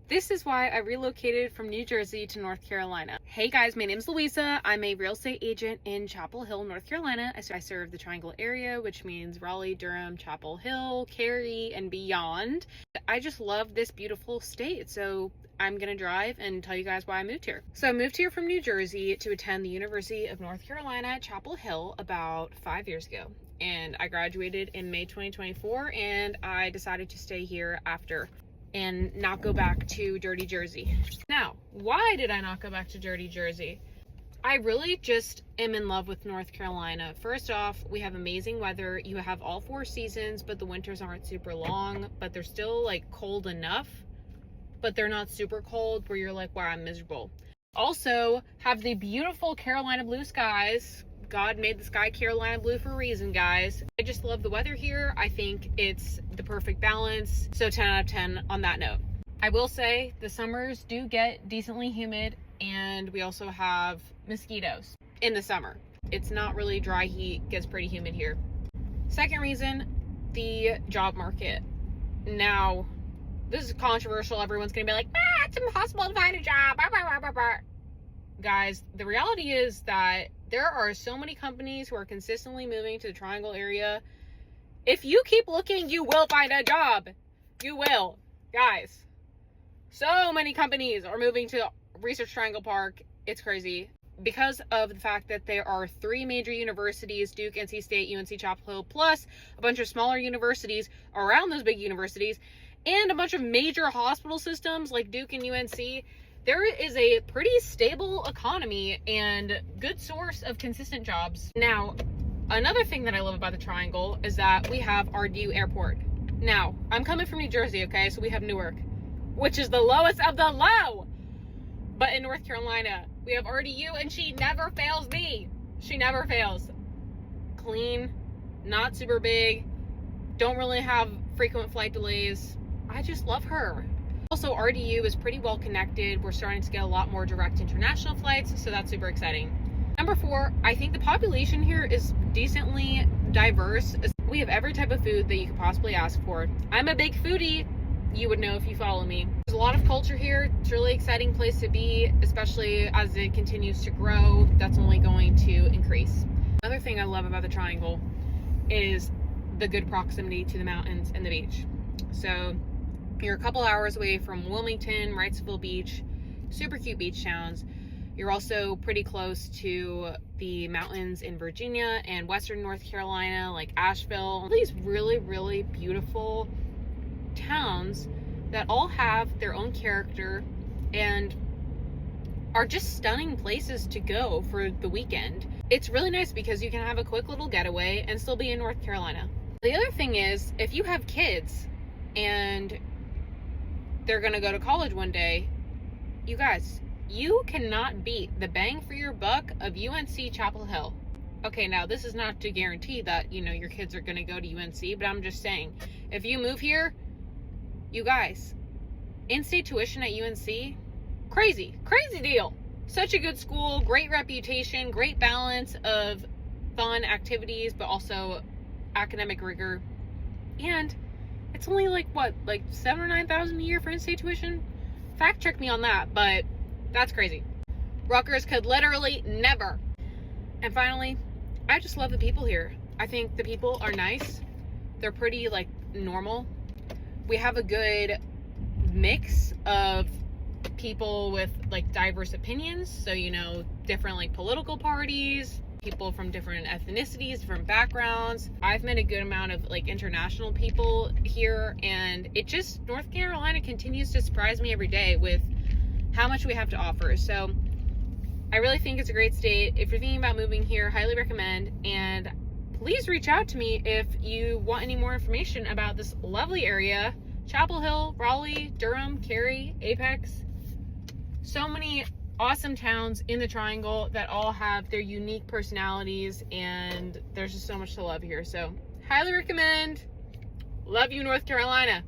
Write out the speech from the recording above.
This is why I relocated from New Jersey to North Carolina. Hey guys, my name's Louisa. I'm a real estate agent in Chapel Hill, North Carolina. I serve the Triangle area, which means Raleigh, Durham, Chapel Hill, Cary, and beyond. I just love this beautiful state, so I'm gonna drive and tell you guys why I moved here. So I moved here from New Jersey to attend the University of North Carolina at Chapel Hill about 5 years ago. And I graduated in May 2024, and I decided to stay here after and not go back to dirty Jersey. Now, why did I not go back to dirty Jersey? I really just am in love with North Carolina. First off, we have amazing weather. You have all 4 seasons, but the winters aren't super long, but they're still like cold enough, but they're not super cold where you're like, wow, I'm miserable. Also, have the beautiful Carolina blue skies. God made the sky Carolina blue for a reason, guys. I just love the weather here. I think it's the perfect balance. So 10 out of 10 on that note. I will say the summers do get decently humid, and we also have mosquitoes in the summer. It's not really dry heat, gets pretty humid here. Second reason, the job market. Now, this is controversial. Everyone's gonna be like, it's impossible to find a job. Guys, the reality is that there are so many companies who are consistently moving to the Triangle area. If you keep looking, you will find a job. You will. Guys, so many companies are moving to Research Triangle Park. It's crazy. Because of the fact that there are 3 major universities, Duke, NC State, UNC Chapel Hill, plus a bunch of smaller universities around those big universities, and a bunch of major hospital systems like Duke and UNC, there is a pretty stable economy and good source of consistent jobs. Now, another thing that I love about the Triangle is that we have RDU Airport. Now, I'm coming from New Jersey, okay? So we have Newark, which is the lowest of the low. But in North Carolina, we have RDU, and she never fails me. She never fails. Clean, not super big, don't really have frequent flight delays. I just love her. Also, RDU is pretty well connected. We're starting to get a lot more direct international flights, so that's super exciting. Number 4, I think the population here is decently diverse. We have every type of food that you could possibly ask for. I'm a big foodie. You would know if you follow me. There's a lot of culture here. It's a really exciting place to be, especially as it continues to grow. That's only going to increase. Another thing I love about the Triangle is the good proximity to the mountains and the beach. So you're a couple hours away from Wilmington, Wrightsville Beach, super cute beach towns. You're also pretty close to the mountains in Virginia and Western North Carolina, like Asheville. All these really, really beautiful towns that all have their own character and are just stunning places to go for the weekend. It's really nice because you can have a quick little getaway and still be in North Carolina. The other thing is, if you have kids and they're gonna go to college one day, you guys, you cannot beat the bang for your buck of UNC Chapel Hill. Okay, now this is not to guarantee that, your kids are gonna go to UNC, but I'm just saying, if you move here, you guys, in-state tuition at UNC, crazy deal. Such a good school, great reputation, great balance of fun activities, but also academic rigor. And it's only like $7,000 or $9,000 a year for in-state tuition. Fact check me on that, but that's crazy. Rutgers could literally never. And finally, I just love the people here. I think the people are nice. They're pretty normal. We have a good mix of people with diverse opinions. So, different different parties, people from different ethnicities, different backgrounds. I've met a good amount of international people here, and North Carolina continues to surprise me every day with how much we have to offer. So I really think it's a great state. If you're thinking about moving here, highly recommend, and please reach out to me if you want any more information about this lovely area. Chapel Hill, Raleigh, Durham, Cary, Apex. So many awesome towns in the Triangle that all have their unique personalities, and there's just so much to love here. So highly recommend. Love you, North Carolina.